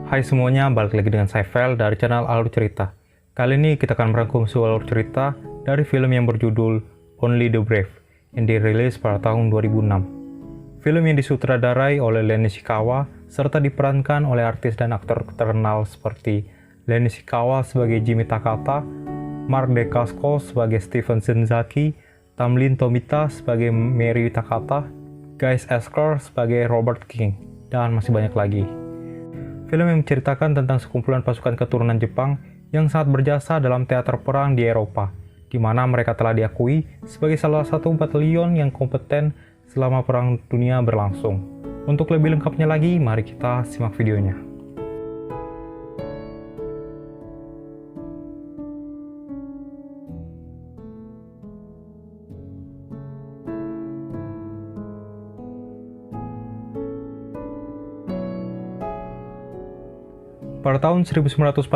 Hai semuanya, balik lagi dengan saya Vel dari channel Alur Cerita. Kali ini kita akan merangkum sebuah alur cerita dari film yang berjudul Only the Brave yang dirilis pada tahun 2006. Film yang disutradarai oleh Len Nishikawa serta diperankan oleh artis dan aktor terkenal seperti Len Nishikawa sebagai Jimmy Takata, Mark Dacascos sebagai Stephen Senzaki, Tamlin Tomita sebagai Mary Takata, Guy Esker sebagai Robert King, dan masih banyak lagi. Film yang menceritakan tentang sekumpulan pasukan keturunan Jepang yang sangat berjasa dalam teater perang di Eropa, di mana mereka telah diakui sebagai salah satu batalion yang kompeten selama Perang Dunia berlangsung. Untuk lebih lengkapnya lagi, mari kita simak videonya. Pada tahun 1942,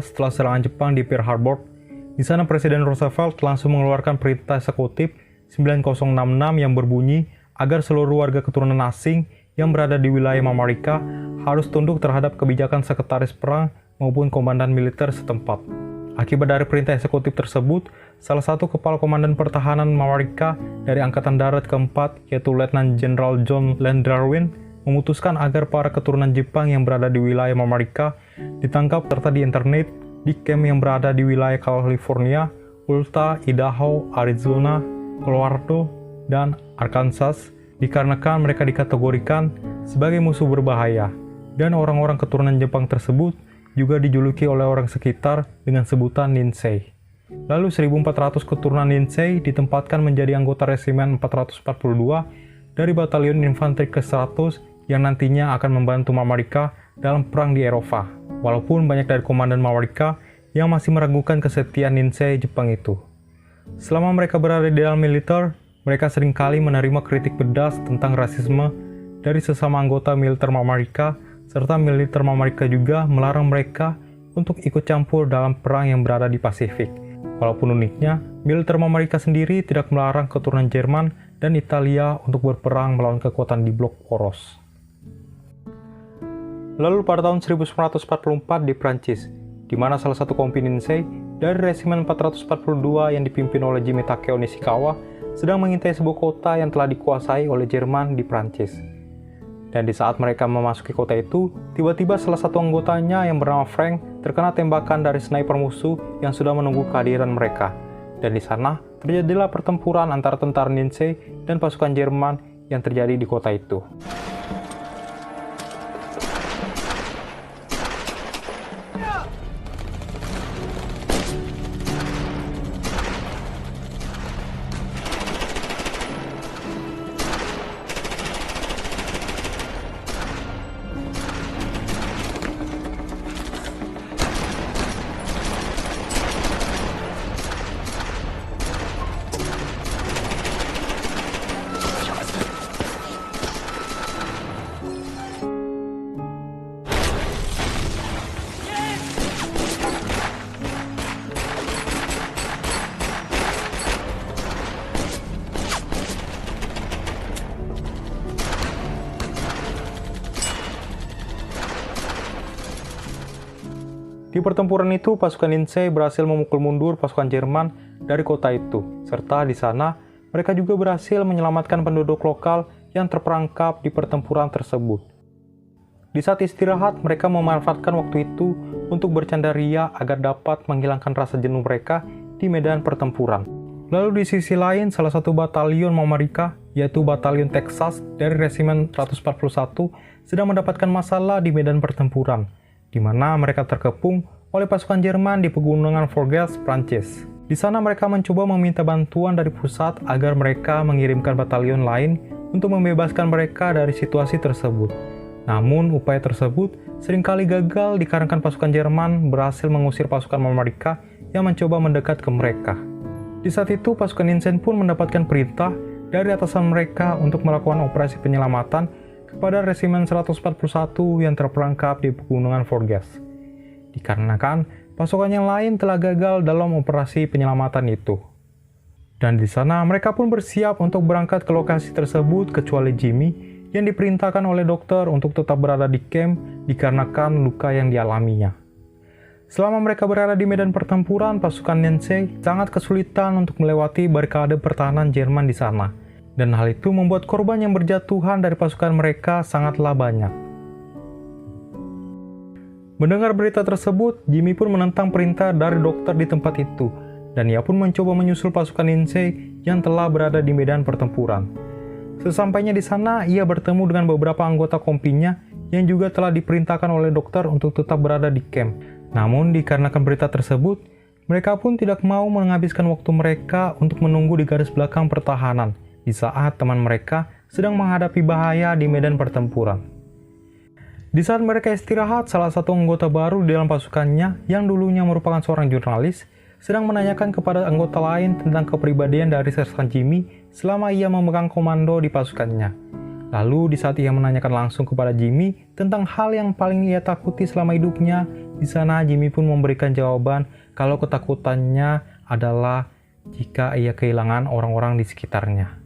setelah serangan Jepang di Pearl Harbor, di sana Presiden Roosevelt langsung mengeluarkan perintah eksekutif 9066 yang berbunyi agar seluruh warga keturunan asing yang berada di wilayah Mamarika harus tunduk terhadap kebijakan sekretaris perang maupun komandan militer setempat. Akibat dari perintah eksekutif tersebut, salah satu kepala komandan pertahanan Mamarika dari Angkatan Darat keempat, yaitu Letnan Jenderal John Land Darwin, memutuskan agar para keturunan Jepang yang berada di wilayah Mamarika ditangkap serta diinternat di kamp yang berada di wilayah California, Utah, Idaho, Arizona, Colorado, dan Arkansas dikarenakan mereka dikategorikan sebagai musuh berbahaya, dan orang-orang keturunan Jepang tersebut juga dijuluki oleh orang sekitar dengan sebutan Ninsei. Lalu 1.400 keturunan Ninsei ditempatkan menjadi anggota Resimen 442 dari Batalion Infanteri ke-100 yang nantinya akan membantu Mamarika dalam perang di Eropa, walaupun banyak dari komandan Mamarika yang masih meragukan kesetiaan Ninsei Jepang itu. Selama mereka berada di dalam militer, mereka seringkali menerima kritik pedas tentang rasisme dari sesama anggota militer Mamarika, serta militer Mamarika juga melarang mereka untuk ikut campur dalam perang yang berada di Pasifik. Walaupun uniknya, militer Mamarika sendiri tidak melarang keturunan Jerman dan Italia untuk berperang melawan kekuatan di blok poros. Lalu pada tahun 1944 di Prancis, di mana salah satu kompi Ninsei dari Resimen 442 yang dipimpin oleh Jimmy Takeo Nishikawa sedang mengintai sebuah kota yang telah dikuasai oleh Jerman di Prancis. Dan di saat mereka memasuki kota itu, tiba-tiba salah satu anggotanya yang bernama Frank terkena tembakan dari sniper musuh yang sudah menunggu kehadiran mereka. Dan di sana terjadilah pertempuran antara tentara Ninsei dan pasukan Jerman yang terjadi di kota itu. Di pertempuran itu, pasukan Ninsei berhasil memukul mundur pasukan Jerman dari kota itu, serta di sana mereka juga berhasil menyelamatkan penduduk lokal yang terperangkap di pertempuran tersebut. Di saat istirahat, mereka memanfaatkan waktu itu untuk bercanda ria agar dapat menghilangkan rasa jenuh mereka di medan pertempuran. Lalu di sisi lain, salah satu batalion Mamarika, yaitu Batalion Texas dari Resimen 141, sedang mendapatkan masalah di medan pertempuran, di mana mereka terkepung oleh pasukan Jerman di pegunungan Forges, Prancis. Di sana mereka mencoba meminta bantuan dari pusat agar mereka mengirimkan batalion lain untuk membebaskan mereka dari situasi tersebut. Namun, upaya tersebut seringkali gagal dikarenakan pasukan Jerman berhasil mengusir pasukan Mamarika yang mencoba mendekat ke mereka. Di saat itu, pasukan Ninsei pun mendapatkan perintah dari atasan mereka untuk melakukan operasi penyelamatan kepada Resimen 141 yang terperangkap di pegunungan Forges. Dikarenakan pasukan yang lain telah gagal dalam operasi penyelamatan itu. Dan di sana mereka pun bersiap untuk berangkat ke lokasi tersebut kecuali Jimmy yang diperintahkan oleh dokter untuk tetap berada di camp dikarenakan luka yang dialaminya. Selama mereka berada di medan pertempuran, pasukan Nazi sangat kesulitan untuk melewati barikade pertahanan Jerman di sana. Dan hal itu membuat korban yang berjatuhan dari pasukan mereka sangatlah banyak. Mendengar berita tersebut, Jimmy pun menentang perintah dari dokter di tempat itu. Dan ia pun mencoba menyusul pasukan Nazi yang telah berada di medan pertempuran. Sesampainya di sana, ia bertemu dengan beberapa anggota kompinya yang juga telah diperintahkan oleh dokter untuk tetap berada di camp. Namun, dikarenakan berita tersebut, mereka pun tidak mau menghabiskan waktu mereka untuk menunggu di garis belakang pertahanan di saat teman mereka sedang menghadapi bahaya di medan pertempuran. Di saat mereka istirahat, salah satu anggota baru di dalam pasukannya yang dulunya merupakan seorang jurnalis sedang menanyakan kepada anggota lain tentang kepribadian dari Sersan Jimmy selama ia memegang komando di pasukannya. Lalu di saat ia menanyakan langsung kepada Jimmy tentang hal yang paling ia takuti selama hidupnya, di sana Jimmy pun memberikan jawaban kalau ketakutannya adalah jika ia kehilangan orang-orang di sekitarnya.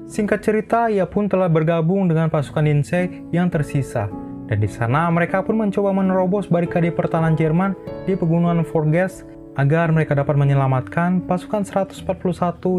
Singkat cerita, ia pun telah bergabung dengan pasukan Nazi yang tersisa, dan di sana mereka pun mencoba menerobos barikade pertahanan Jerman di pegunungan Vosges agar mereka dapat menyelamatkan pasukan 141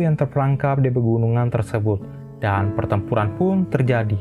yang terperangkap di pegunungan tersebut. Dan pertempuran pun terjadi.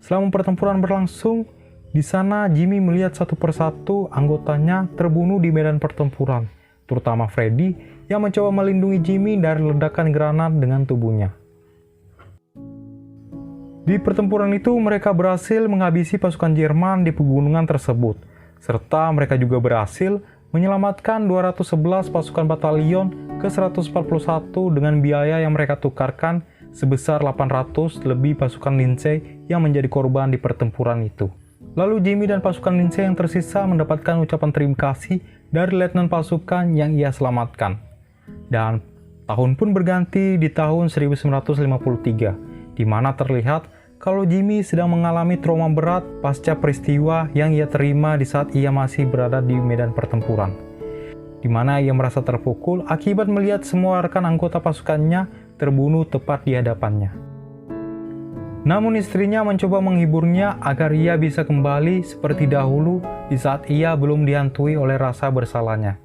Selama pertempuran berlangsung, di sana Jimmy melihat satu persatu anggotanya terbunuh di medan pertempuran, terutama Freddy yang mencoba melindungi Jimmy dari ledakan granat dengan tubuhnya. Di pertempuran itu, mereka berhasil menghabisi pasukan Jerman di pegunungan tersebut, serta mereka juga berhasil menyelamatkan 211 pasukan batalion ke 141 dengan biaya yang mereka tukarkan sebesar 800 lebih pasukan Nazi yang menjadi korban di pertempuran itu. Lalu Jimmy dan pasukan Nazi yang tersisa mendapatkan ucapan terima kasih dari letnan pasukan yang ia selamatkan. Dan tahun pun berganti di tahun 1953, di mana terlihat kalau Jimmy sedang mengalami trauma berat pasca peristiwa yang ia terima di saat ia masih berada di medan pertempuran, di mana ia merasa terpukul akibat melihat semua rekan anggota pasukannya terbunuh tepat di hadapannya. Namun istrinya mencoba menghiburnya agar ia bisa kembali seperti dahulu di saat ia belum dihantui oleh rasa bersalahnya.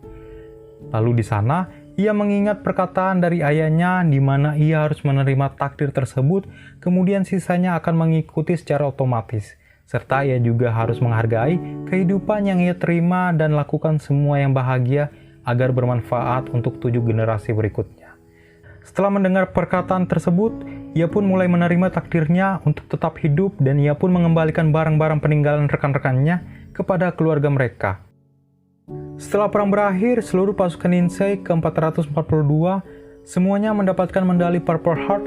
Lalu di sana, ia mengingat perkataan dari ayahnya di mana ia harus menerima takdir tersebut, kemudian sisanya akan mengikuti secara otomatis. Serta ia juga harus menghargai kehidupan yang ia terima dan lakukan semua yang bahagia agar bermanfaat untuk 7 generasi berikutnya. Setelah mendengar perkataan tersebut, ia pun mulai menerima takdirnya untuk tetap hidup dan ia pun mengembalikan barang-barang peninggalan rekan-rekannya kepada keluarga mereka. Setelah perang berakhir, seluruh pasukan Nazi ke-442 semuanya mendapatkan medali Purple Heart,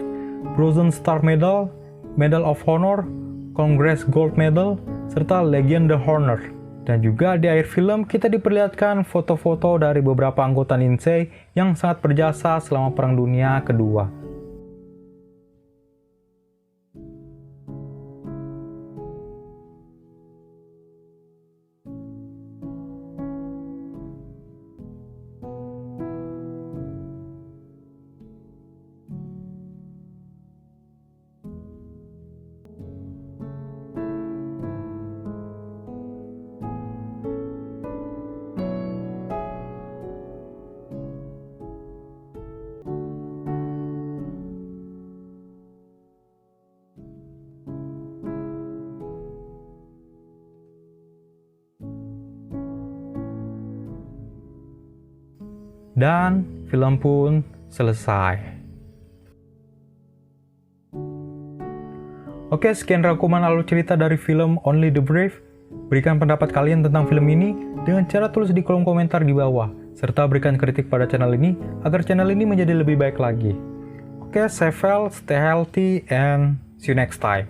Bronze Star Medal, Medal of Honor, Congress Gold Medal, serta Legion of Honor. Dan juga di akhir film kita diperlihatkan foto-foto dari beberapa anggota Nazi yang sangat berjasa selama Perang Dunia Kedua. Dan film pun selesai. Oke, sekian rangkuman alur cerita dari film Only the Brave. Berikan pendapat kalian tentang film ini dengan cara tulis di kolom komentar di bawah, serta berikan kritik pada channel ini agar channel ini menjadi lebih baik lagi. Oke, stay well, stay healthy, and see you next time.